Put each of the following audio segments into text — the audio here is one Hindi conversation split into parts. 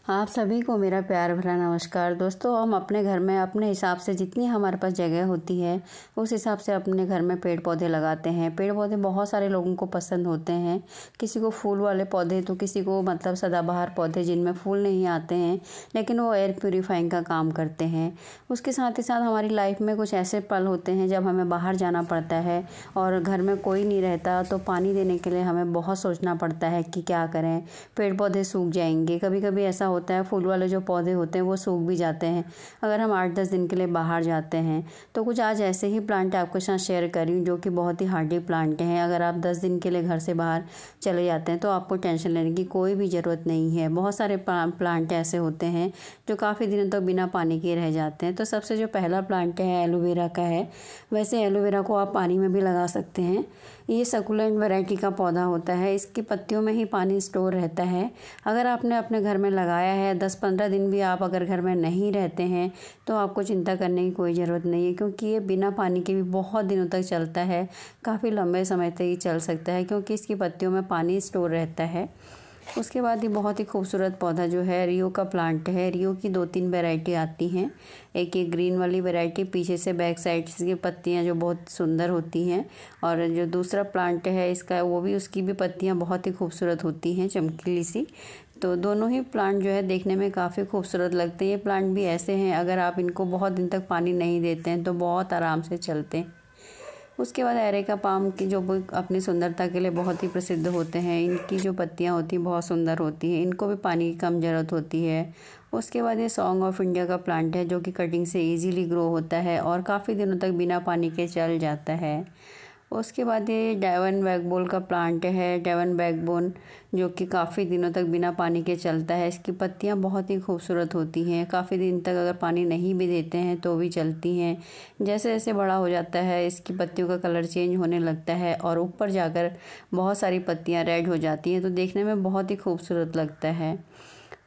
आप सभी को मेरा प्यार भरा नमस्कार। दोस्तों, हम अपने घर में अपने हिसाब से जितनी हमारे पास जगह होती है उस हिसाब से अपने घर में पेड़ पौधे लगाते हैं। पेड़ पौधे बहुत सारे लोगों को पसंद होते हैं। किसी को फूल वाले पौधे तो किसी को सदाबहार पौधे जिनमें फूल नहीं आते हैं लेकिन वो एयर प्यूरीफाइंग का काम करते हैं। उसके साथ ही साथ हमारी लाइफ में कुछ ऐसे पल होते हैं जब हमें बाहर जाना पड़ता है और घर में कोई नहीं रहता तो पानी देने के लिए हमें बहुत सोचना पड़ता है कि क्या करें। पेड़ पौधे सूख जाएंगे। कभी कभी ऐसा होता है फूल वाले जो पौधे होते हैं वो सूख भी जाते हैं अगर हम 8-10 दिन के लिए बाहर जाते हैं। तो कुछ आज ऐसे ही प्लांट आपके साथ शेयर कर रही हूँ जो कि बहुत ही हार्डी प्लांट हैं। अगर आप 10 दिन के लिए घर से बाहर चले जाते हैं तो आपको टेंशन लेने की कोई भी ज़रूरत नहीं है। बहुत सारे प्लांट ऐसे होते हैं जो काफ़ी दिनों तक बिना पानी के रह जाते हैं। तो सबसे जो पहला प्लांट है एलोवेरा का है। वैसे एलोवेरा को आप पानी में भी लगा सकते हैं। ये सकुलेंट वैरायटी का पौधा होता है। इसकी पत्तियों में ही पानी स्टोर रहता है। अगर आपने अपने घर में लगाया है 10-15 दिन भी आप अगर घर में नहीं रहते हैं तो आपको चिंता करने की कोई ज़रूरत नहीं है, क्योंकि ये बिना पानी के भी बहुत दिनों तक चलता है। काफ़ी लंबे समय तक ये चल सकता है क्योंकि इसकी पत्तियों में पानी स्टोर रहता है। उसके बाद ये बहुत ही खूबसूरत पौधा जो है रियो का प्लांट है। रियो की 2-3 वैरायटी आती हैं। एक ये ग्रीन वाली वैरायटी, पीछे से बैक साइड की पत्तियां जो बहुत सुंदर होती हैं, और जो दूसरा प्लांट है इसका वो भी उसकी भी पत्तियां बहुत ही खूबसूरत होती हैं, चमकीली सी। तो दोनों ही प्लांट जो है देखने में काफ़ी खूबसूरत लगते हैं। ये प्लांट भी ऐसे हैं अगर आप इनको बहुत दिन तक पानी नहीं देते हैं तो बहुत आराम से चलते हैं। उसके बाद एरेका पाम की जो अपनी सुंदरता के लिए बहुत ही प्रसिद्ध होते हैं। इनकी जो पत्तियां होती हैं बहुत सुंदर होती हैं। इनको भी पानी की कम ज़रूरत होती है। उसके बाद ये सॉन्ग ऑफ इंडिया का प्लांट है जो कि कटिंग से इजीली ग्रो होता है और काफ़ी दिनों तक बिना पानी के चल जाता है। उसके बाद ये डेवन बैकबोन का प्लांट है। डेवन बैकबोन जो कि काफ़ी दिनों तक बिना पानी के चलता है। इसकी पत्तियां बहुत ही खूबसूरत होती हैं। काफ़ी दिन तक अगर पानी नहीं भी देते हैं तो भी चलती हैं। जैसे जैसे बड़ा हो जाता है इसकी पत्तियों का कलर चेंज होने लगता है और ऊपर जाकर बहुत सारी पत्तियां रेड हो जाती हैं, तो देखने में बहुत ही खूबसूरत लगता है।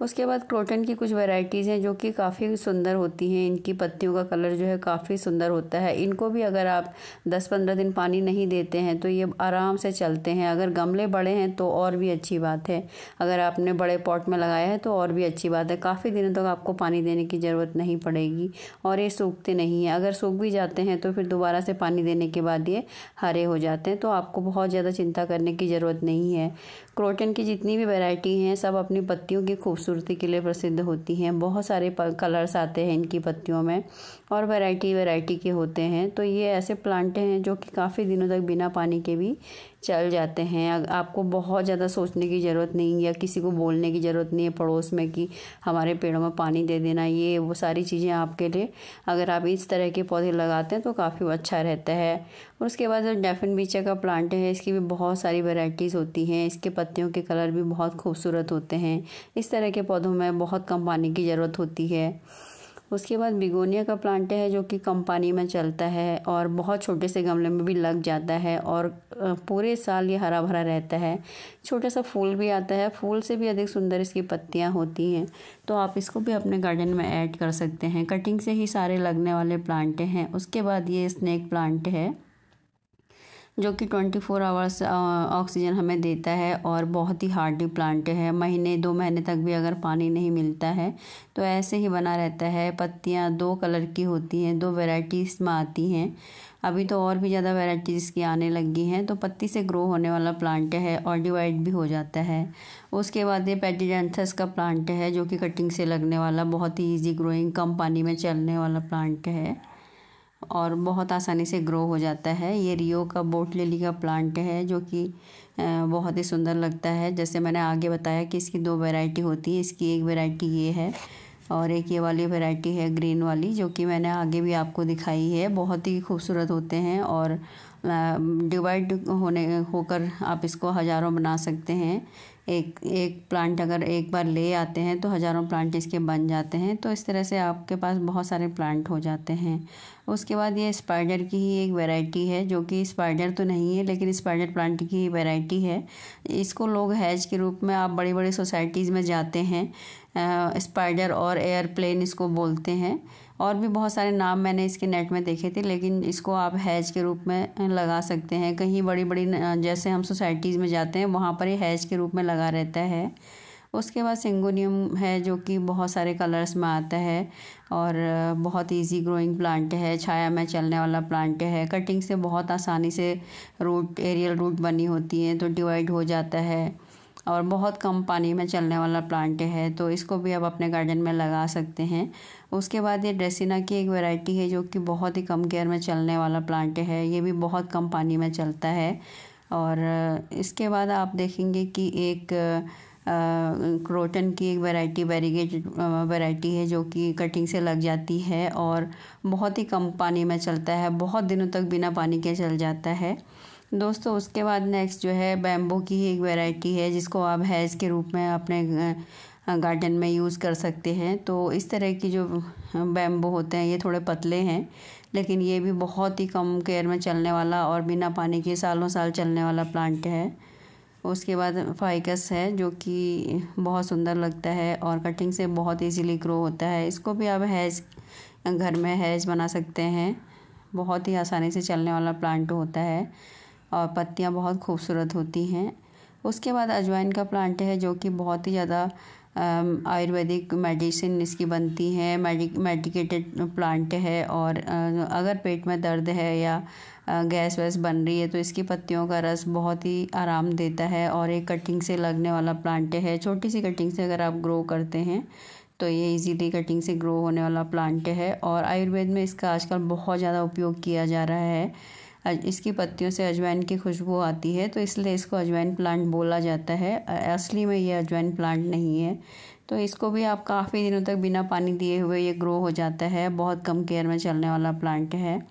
उसके बाद क्रोटन की कुछ वैरायटीज़ हैं जो कि काफ़ी सुंदर होती हैं। इनकी पत्तियों का कलर जो है काफ़ी सुंदर होता है। इनको भी अगर आप 10-15 दिन पानी नहीं देते हैं तो ये आराम से चलते हैं। अगर गमले बड़े हैं तो और भी अच्छी बात है। अगर आपने बड़े पॉट में लगाया है तो और भी अच्छी बात है। काफ़ी दिनों तक आपको पानी देने की ज़रूरत नहीं पड़ेगी और ये सूखते नहीं हैं। अगर सूख भी जाते हैं तो फिर दोबारा से पानी देने के बाद ये हरे हो जाते हैं, तो आपको बहुत ज़्यादा चिंता करने की ज़रूरत नहीं है। क्रोटन की जितनी भी वैरायटी हैं सब अपनी पत्तियों की खूबसूरती के लिए प्रसिद्ध होती हैं। बहुत सारे कलर्स आते हैं इनकी पत्तियों में और वैरायटी के होते हैं। तो ये ऐसे प्लांट हैं जो कि काफ़ी दिनों तक बिना पानी के भी चल जाते हैं। आपको बहुत ज़्यादा सोचने की ज़रूरत नहीं या किसी को बोलने की ज़रूरत नहीं है पड़ोस में कि हमारे पेड़ों में पानी दे देना। ये वो सारी चीज़ें आपके लिए अगर आप इस तरह के पौधे लगाते हैं तो काफ़ी अच्छा रहता है। उसके बाद जो डैफन बीचा का प्लांट है इसकी भी बहुत सारी वैरायटीज़ होती हैं। इसके पत्तियों के कलर भी बहुत खूबसूरत होते हैं। इस तरह के पौधों में बहुत कम पानी की ज़रूरत होती है। उसके बाद बिगोनिया का प्लांट है जो कि कम पानी में चलता है और बहुत छोटे से गमले में भी लग जाता है और पूरे साल ये हरा भरा रहता है। छोटा सा फूल भी आता है। फूल से भी अधिक सुंदर इसकी पत्तियां होती हैं, तो आप इसको भी अपने गार्डन में ऐड कर सकते हैं। कटिंग से ही सारे लगने वाले प्लांट हैं। उसके बाद ये स्नेक प्लांट है जो कि 24 आवर्स ऑक्सीजन हमें देता है और बहुत ही हार्डी प्लांट है। 1-2 महीने तक भी अगर पानी नहीं मिलता है तो ऐसे ही बना रहता है। पत्तियां 2 कलर की होती हैं, 2 वैरायटीज़ में आती हैं। अभी तो और भी ज़्यादा वैरायटीज़ की आने लगी हैं। तो पत्ती से ग्रो होने वाला प्लांट है और डिवाइड भी हो जाता है। उसके बाद ये पेटिडेंथस का प्लांट है जो कि कटिंग से लगने वाला बहुत ही ईजी ग्रोइंग, कम पानी में चलने वाला प्लांट है और बहुत आसानी से ग्रो हो जाता है। ये रियो का बोट लिली का प्लांट है जो कि बहुत ही सुंदर लगता है। जैसे मैंने आगे बताया कि इसकी 2 वैरायटी होती है। इसकी एक वैरायटी ये है और एक ये वाली वैरायटी है ग्रीन वाली, जो कि मैंने आगे भी आपको दिखाई है। बहुत ही खूबसूरत होते हैं और डिवाइड होकर आप इसको हज़ारों बना सकते हैं। एक प्लांट अगर एक बार ले आते हैं तो हज़ारों प्लांट इसके बन जाते हैं। तो इस तरह से आपके पास बहुत सारे प्लांट हो जाते हैं। उसके बाद ये स्पाइडर की ही एक वैरायटी है जो कि स्पाइडर तो नहीं है लेकिन स्पाइडर प्लांट की ही वैरायटी है। इसको लोग हैज के रूप में, आप बड़ी बड़ी सोसाइटीज़ में जाते हैं, स्पाइडर और एयरप्लेन इसको बोलते हैं। और भी बहुत सारे नाम मैंने इसके नेट में देखे थे, लेकिन इसको आप हैज के रूप में लगा सकते हैं। कहीं बड़ी बड़ी जैसे हम सोसाइटीज़ में जाते हैं वहाँ पर ये हैज के रूप में लगा रहता है। उसके बाद सिंगोनियम है जो कि बहुत सारे कलर्स में आता है और बहुत इजी ग्रोइंग प्लांट है, छाया में चलने वाला प्लांट है। कटिंग से बहुत आसानी से रूट, एरियल रूट बनी होती हैं तो डिवाइड हो जाता है और बहुत कम पानी में चलने वाला प्लांट है, तो इसको भी आप अपने गार्डन में लगा सकते हैं। उसके बाद ये ड्रेसिना की एक वैरायटी है जो कि बहुत ही कम केयर में चलने वाला प्लांट है, ये भी बहुत कम पानी में चलता है। और इसके बाद आप देखेंगे कि एक क्रोटन की एक वैरायटी, वेरीगेटेड वैरायटी है जो कि कटिंग से लग जाती है और बहुत ही कम पानी में चलता है, बहुत दिनों तक बिना पानी के चल जाता है दोस्तों। उसके बाद नेक्स्ट जो है बैम्बू की एक वैरायटी है जिसको आप हैज के रूप में अपने गार्डन में यूज़ कर सकते हैं। तो इस तरह की जो बैम्बू होते हैं ये थोड़े पतले हैं, लेकिन ये भी बहुत ही कम केयर में चलने वाला और बिना पानी के सालों साल चलने वाला प्लांट है। उसके बाद फाइकस है जो कि बहुत सुंदर लगता है और कटिंग से बहुत इजीली ग्रो होता है। इसको भी आप हैज, घर में हैज बना सकते हैं, बहुत ही आसानी से चलने वाला प्लांट होता है और पत्तियां बहुत खूबसूरत होती हैं। उसके बाद अजवाइन का प्लांट है जो कि बहुत ही ज़्यादा आयुर्वेदिक मेडिसिन इसकी बनती है, मेडिकेटेड प्लांट है। और अगर पेट में दर्द है या गैस वैस बन रही है तो इसकी पत्तियों का रस बहुत ही आराम देता है और एक कटिंग से लगने वाला प्लांट है। छोटी सी कटिंग से अगर आप ग्रो करते हैं तो ये इजीली कटिंग से ग्रो होने वाला प्लांट है और आयुर्वेद में इसका आजकल बहुत ज़्यादा उपयोग किया जा रहा है। इसकी पत्तियों से अजवाइन की खुशबू आती है तो इसलिए इसको अजवाइन प्लांट बोला जाता है। असली में ये अजवाइन प्लांट नहीं है। तो इसको भी आप काफ़ी दिनों तक बिना पानी दिए हुए ये ग्रो हो जाता है, बहुत कम केयर में चलने वाला प्लांट है।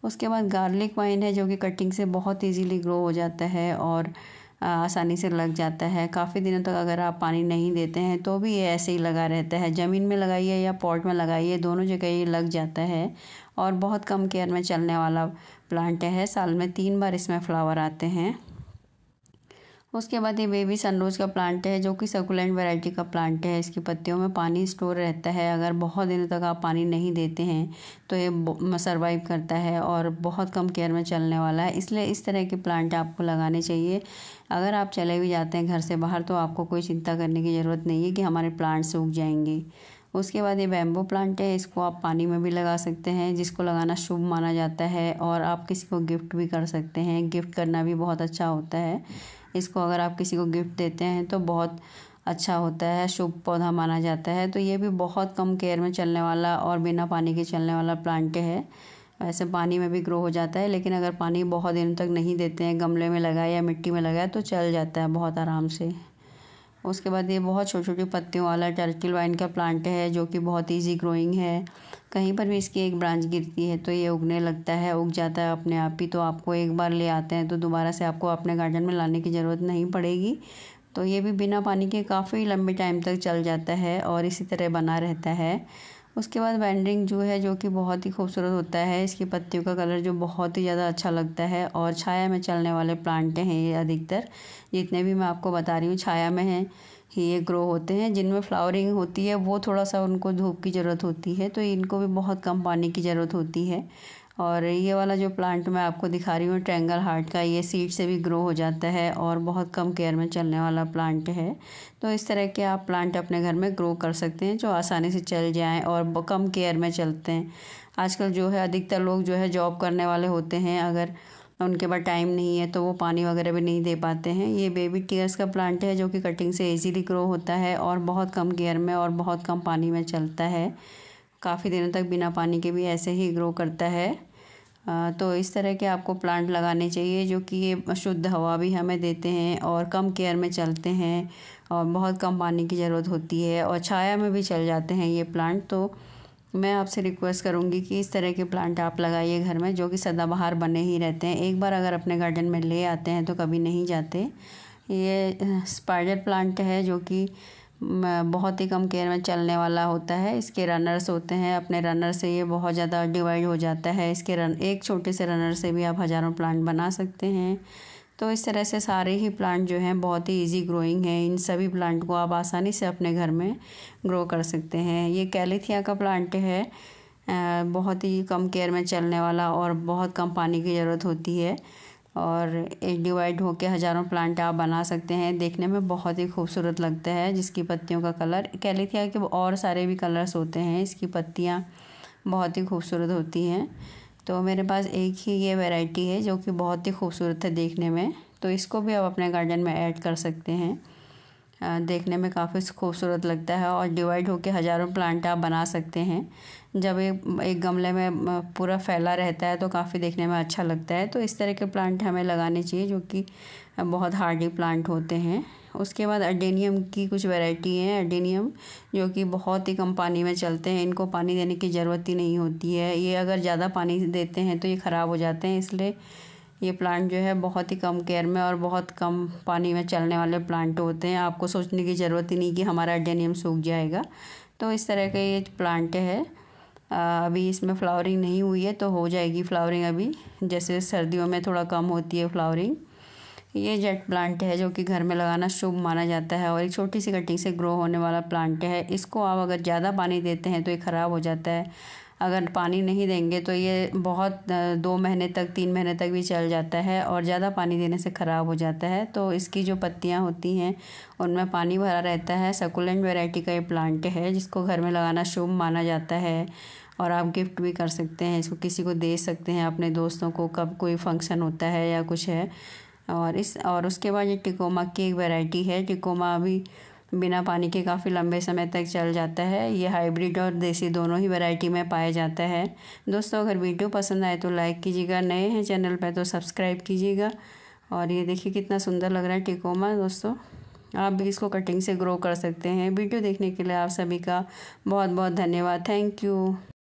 उसके बाद गार्लिक वाइन है जो कि कटिंग से बहुत इजीली ग्रो हो जाता है और आसानी से लग जाता है। काफ़ी दिनों तक अगर आप पानी नहीं देते हैं तो भी ये ऐसे ही लगा रहता है। ज़मीन में लगाइए या पॉट में लगाइए, दोनों जगह ये लग जाता है और बहुत कम केयर में चलने वाला प्लांट है। साल में 3 बार इसमें फ्लावर आते हैं। उसके बाद ये बेबी सनरोज का प्लांट है जो कि सकुलेंट वैरायटी का प्लांट है। इसकी पत्तियों में पानी स्टोर रहता है, अगर बहुत दिनों तक आप पानी नहीं देते हैं तो ये सर्वाइव करता है और बहुत कम केयर में चलने वाला है। इसलिए इस तरह के प्लांट आपको लगाने चाहिए। अगर आप चले भी जाते हैं घर से बाहर तो आपको कोई चिंता करने की ज़रूरत नहीं है कि हमारे प्लांट सूख जाएंगे। उसके बाद ये बैम्बू प्लांट है, इसको आप पानी में भी लगा सकते हैं, जिसको लगाना शुभ माना जाता है और आप किसी को गिफ्ट भी कर सकते हैं। गिफ्ट करना भी बहुत अच्छा होता है। इसको अगर आप किसी को गिफ्ट देते हैं तो बहुत अच्छा होता है, शुभ पौधा माना जाता है। तो ये भी बहुत कम केयर में चलने वाला और बिना पानी के चलने वाला प्लांट है। वैसे पानी में भी ग्रो हो जाता है, लेकिन अगर पानी बहुत दिनों तक नहीं देते हैं, गमले में लगाया या मिट्टी में लगाया तो चल जाता है बहुत आराम से। उसके बाद ये बहुत छोटी छोटी पत्तियों वाला टर्किल वाइन का प्लांट है जो कि बहुत इजी ग्रोइंग है। कहीं पर भी इसकी एक ब्रांच गिरती है तो ये उगने लगता है, उग जाता है अपने आप ही। तो आपको एक बार ले आते हैं तो दोबारा से आपको अपने गार्डन में लाने की ज़रूरत नहीं पड़ेगी। तो ये भी बिना पानी के काफ़ी लंबे टाइम तक चल जाता है और इसी तरह बना रहता है। उसके बाद वैंडरिंग जू है जो कि बहुत ही खूबसूरत होता है। इसकी पत्तियों का कलर जो बहुत ही ज़्यादा अच्छा लगता है और छाया में चलने वाले प्लांट हैं ये। अधिकतर जितने भी मैं आपको बता रही हूँ छाया में हैं ही ये ग्रो होते हैं। जिनमें फ्लावरिंग होती है वो थोड़ा सा उनको धूप की ज़रूरत होती है, तो इनको भी बहुत कम पानी की ज़रूरत होती है। और ये वाला जो प्लांट मैं आपको दिखा रही हूँ ट्रायंगल हार्ट का, ये सीड से भी ग्रो हो जाता है और बहुत कम केयर में चलने वाला प्लांट है। तो इस तरह के आप प्लांट अपने घर में ग्रो कर सकते हैं जो आसानी से चल जाएं और कम केयर में चलते हैं। आजकल जो है अधिकतर लोग जो है जॉब करने वाले होते हैं, अगर उनके पास टाइम नहीं है तो वो पानी वगैरह भी नहीं दे पाते हैं। ये बेबी टीयर्स का प्लांट है जो कि कटिंग से इजीली ग्रो होता है और बहुत कम केयर में और बहुत कम पानी में चलता है। काफ़ी दिनों तक बिना पानी के भी ऐसे ही ग्रो करता है। तो इस तरह के आपको प्लांट लगाने चाहिए जो कि ये शुद्ध हवा भी हमें देते हैं और कम केयर में चलते हैं और बहुत कम पानी की ज़रूरत होती है और छाया में भी चल जाते हैं ये प्लांट। तो मैं आपसे रिक्वेस्ट करूंगी कि इस तरह के प्लांट आप लगाइए घर में जो कि सदाबहार बने ही रहते हैं। एक बार अगर अपने गार्डन में ले आते हैं तो कभी नहीं जाते। ये स्पाइडर प्लांट है जो कि बहुत ही कम केयर में चलने वाला होता है। इसके रनर्स होते हैं, अपने रनर से ये बहुत ज़्यादा डिवाइड हो जाता है। इसके एक छोटे से रनर से भी आप हज़ारों प्लांट बना सकते हैं। तो इस तरह से सारे ही प्लांट जो हैं बहुत ही इजी ग्रोइंग हैं। इन सभी प्लांट को आप आसानी से अपने घर में ग्रो कर सकते हैं। ये कैलिथिया का प्लांट है, बहुत ही कम केयर में चलने वाला और बहुत कम पानी की ज़रूरत होती है। और एक डिवाइड होके हज़ारों प्लांट आप बना सकते हैं। देखने में बहुत ही खूबसूरत लगता है। जिसकी पत्तियों का कलर कैलीथिया के और सारे भी कलर्स होते हैं, इसकी पत्तियाँ बहुत ही खूबसूरत होती हैं। तो मेरे पास एक ही ये वैरायटी है जो कि बहुत ही खूबसूरत है देखने में, तो इसको भी आप अपने गार्डन में ऐड कर सकते हैं। देखने में काफ़ी खूबसूरत लगता है और डिवाइड होके हज़ारों प्लांट आप बना सकते हैं। जब एक गमले में पूरा फैला रहता है तो काफ़ी देखने में अच्छा लगता है। तो इस तरह के प्लांट हमें लगाने चाहिए जो कि बहुत हार्डी प्लांट होते हैं। उसके बाद अडेनियम की कुछ वैरायटी हैं। अडेनियम जो कि बहुत ही कम पानी में चलते हैं, इनको पानी देने की ज़रूरत ही नहीं होती है। ये अगर ज़्यादा पानी देते हैं तो ये ख़राब हो जाते हैं, इसलिए ये प्लांट जो है बहुत ही कम केयर में और बहुत कम पानी में चलने वाले प्लांट होते हैं। आपको सोचने की ज़रूरत ही नहीं कि हमारा अडेनियम सूख जाएगा। तो इस तरह का ये प्लांट है। अभी इसमें फ्लावरिंग नहीं हुई है, तो हो जाएगी फ्लावरिंग अभी, जैसे सर्दियों में थोड़ा कम होती है फ्लावरिंग। ये जेट प्लांट है जो कि घर में लगाना शुभ माना जाता है और एक छोटी सी कटिंग से ग्रो होने वाला प्लांट है। इसको आप अगर ज़्यादा पानी देते हैं तो ये ख़राब हो जाता है। अगर पानी नहीं देंगे तो ये बहुत 2 महीने तक 3 महीने तक भी चल जाता है और ज़्यादा पानी देने से ख़राब हो जाता है। तो इसकी जो पत्तियां होती हैं उनमें पानी भरा रहता है। सकुलेंट वैरायटी का ये प्लांट है जिसको घर में लगाना शुभ माना जाता है और आप गिफ्ट भी कर सकते हैं इसको, किसी को दे सकते हैं, अपने दोस्तों को, कब कोई फंक्शन होता है या कुछ है। और उसके बाद ये टिकोमा की एक वैरायटी है। टिकोमा अभी बिना पानी के काफ़ी लंबे समय तक चल जाता है। ये हाइब्रिड और देसी दोनों ही वैरायटी में पाया जाता है। दोस्तों, अगर वीडियो पसंद आए तो लाइक कीजिएगा, नए हैं चैनल पर तो सब्सक्राइब कीजिएगा। और ये देखिए कितना सुंदर लग रहा है टिकोमा। दोस्तों, आप भी इसको कटिंग से ग्रो कर सकते हैं। वीडियो देखने के लिए आप सभी का बहुत बहुत धन्यवाद। Thank you.